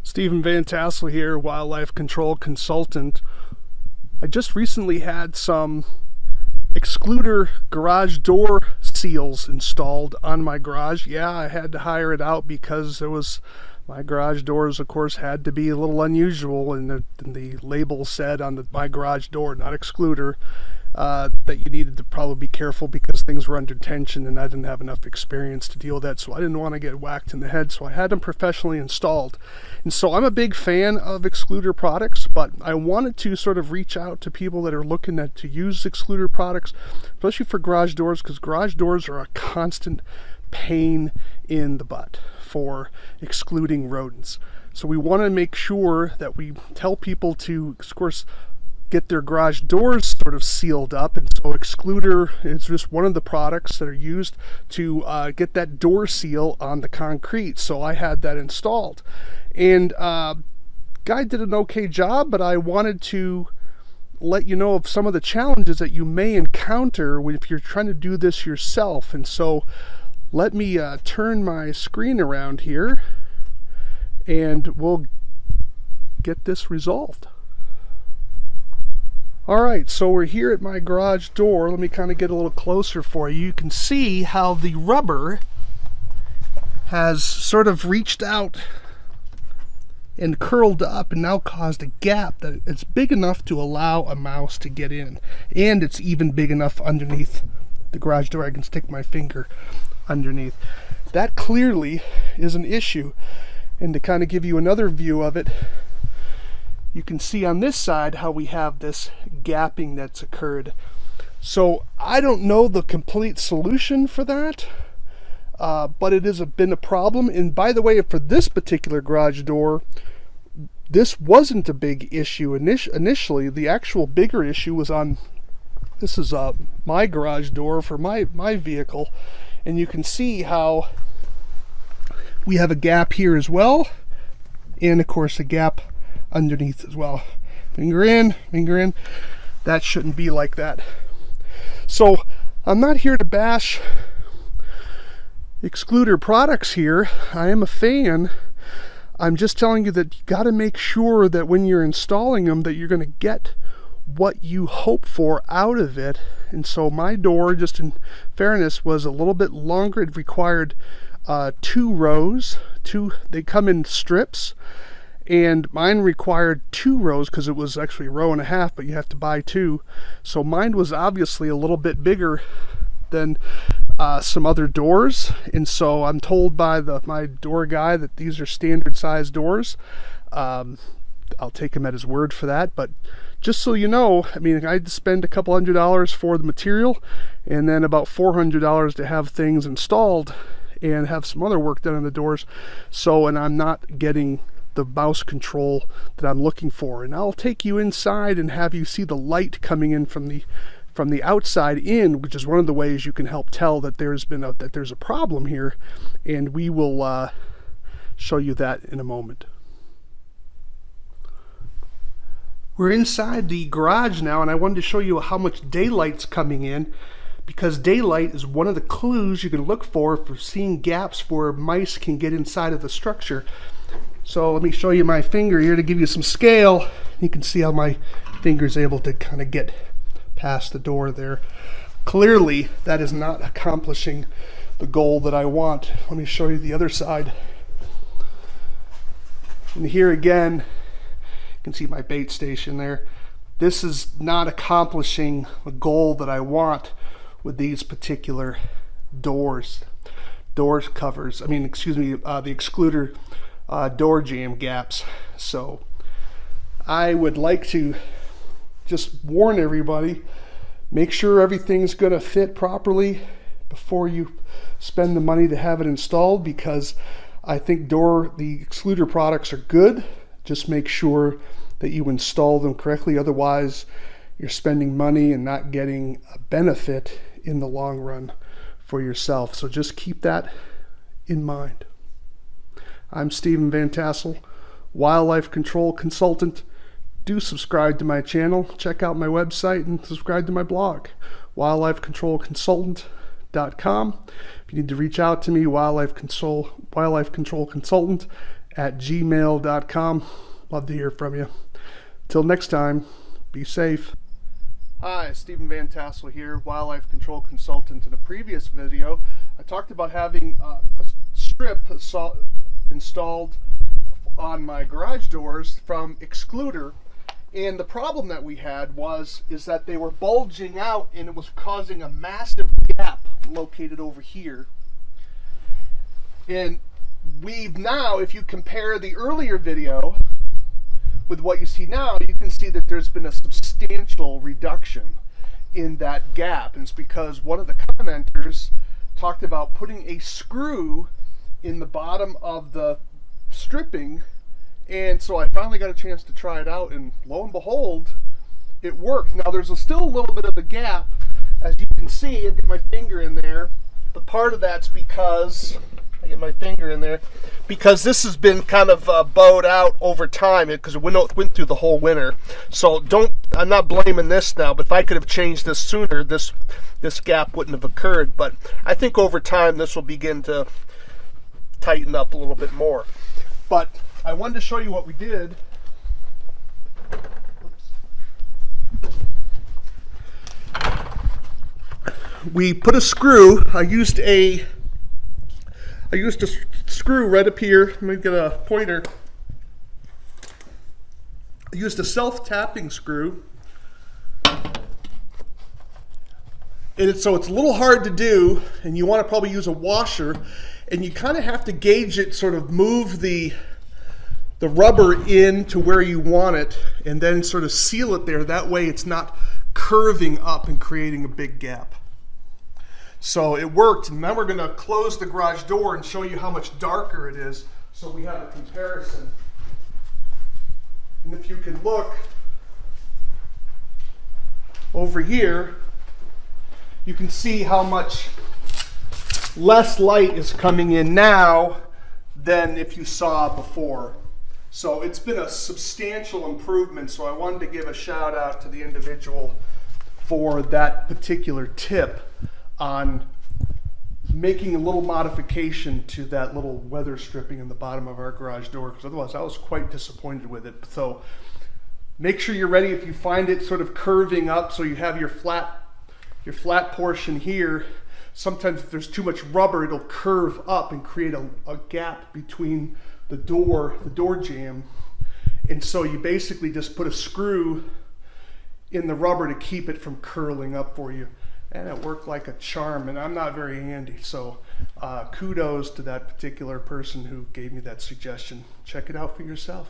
Stephen Vantassel here, wildlife control consultant. I just recently had some Xcluder garage door seals installed on my garage. Yeah, I had to hire it out because my garage doors, of course, had to be a little unusual, and the label said on my garage door, not Xcluder, that you needed to probably be careful because things were under tension, and I didn't have enough experience to deal with that, so I didn't want to get whacked in the head, so I had them professionally installed. And so I'm a big fan of Xcluder products, but I wanted to sort of reach out to people that are looking to use Xcluder products, especially for garage doors, because garage doors are a constant pain in the butt for excluding rodents. So we want to make sure that we tell people to, of course, get their garage doors sort of sealed up, and so Xcluder is just one of the products that are used to get that door seal on the concrete. So I had that installed, and guy did an okay job, but I wanted to let you know of some of the challenges that you may encounter if you're trying to do this yourself. And so let me turn my screen around here and we'll get this resolved. Alright, so we're here at my garage door. Let me kind of get a little closer for you. You can see how the rubber has sort of reached out and curled up and now caused a gap that it's big enough to allow a mouse to get in. And it's even big enough underneath the garage door I can stick my finger underneath. That clearly is an issue. And to kind of give you another view of it, you can see on this side how we have this gapping that's occurred. So I don't know the complete solution for that, but it has been a problem. And by the way, for this particular garage door, this wasn't a big issue initially. The actual bigger issue was on, this is my garage door for my vehicle, and you can see how we have a gap here as well, and of course a gap underneath as well. Finger in, finger in. That shouldn't be like that. So I'm not here to bash Xcluder products here. I am a fan. I'm just telling you that you got to make sure that when you're installing them that you're going to get what you hope for out of it. And so my door, just in fairness, was a little bit longer. It required 2 rows. They come in strips, and mine required 2 rows because it was actually a row and a half, but you have to buy 2. So mine was obviously a little bit bigger than some other doors, and so I'm told by my door guy that these are standard size doors. I'll take him at his word for that, but just so you know, I mean, I had to spend a couple $100s for the material and then about $400 to have things installed and have some other work done on the doors. So, and I'm not getting the mouse control that I'm looking for. And I'll take you inside and have you see the light coming in from the outside in, which is one of the ways you can help tell that there's a problem here, and we will show you that in a moment. We're inside the garage now, and I wanted to show you how much daylight's coming in, because daylight is one of the clues you can look for seeing gaps where mice can get inside of the structure. So let me show you my finger here to give you some scale. You can see how my finger is able to kind of get past the door there. Clearly, that is not accomplishing the goal that I want. Let me show you the other side. And here again, you can see my bait station there. This is not accomplishing the goal that I want with these particular door covers. I mean, excuse me, the Xcluder door jamb gaps. So I would like to just warn everybody, make sure everything's going to fit properly before you spend the money to have it installed, because I think the Xcluder products are good. Just make sure that you install them correctly, otherwise you're spending money and not getting a benefit in the long run for yourself. So just keep that in mind. I'm Stephen Vantassel, wildlife control consultant. Do subscribe to my channel, check out my website, and subscribe to my blog, wildlifecontrolconsultant.com. If you need to reach out to me, wildlife control consultant pestgeek@gmail.com. Love to hear from you. Till next time, be safe. Hi, Stephen Vantassel here, wildlife control consultant. In a previous video, I talked about having a strip installed on my garage doors from Xcluder, and the problem that we had is that they were bulging out and it was causing a massive gap located over here. And we've now, if you compare the earlier video with what you see now, you can see that there's been a substantial reduction in that gap. And it's because one of the commenters talked about putting a screw in the bottom of the stripping, and so I finally got a chance to try it out, and lo and behold, it worked. Now there's still a little bit of a gap, as you can see. I get my finger in there, but part of that's because I get my finger in there because this has been kind of bowed out over time because it went through the whole winter. So I'm not blaming this now, but if I could have changed this sooner, this gap wouldn't have occurred. But I think over time this will begin to tighten up a little bit more. But I wanted to show you what we did. We put a screw. I used a screw right up here. Let me get a pointer. I used a self-tapping screw. So it's a little hard to do, and you want to probably use a washer, and you kind of have to gauge it, sort of move the rubber in to where you want it, and then sort of seal it there. That way it's not curving up and creating a big gap. So it worked, and now we're going to close the garage door and show you how much darker it is so we have a comparison. And if you can look over here, you can see how much less light is coming in now than if you saw before. So it's been a substantial improvement, so I wanted to give a shout out to the individual for that particular tip on making a little modification to that little weather stripping in the bottom of our garage door, because otherwise I was quite disappointed with it. So make sure you're ready if you find it sort of curving up, so you have your flat portion here. Sometimes if there's too much rubber, it'll curve up and create a gap between the door jamb. And so you basically just put a screw in the rubber to keep it from curling up for you. And it worked like a charm, and I'm not very handy. So kudos to that particular person who gave me that suggestion. Check it out for yourself.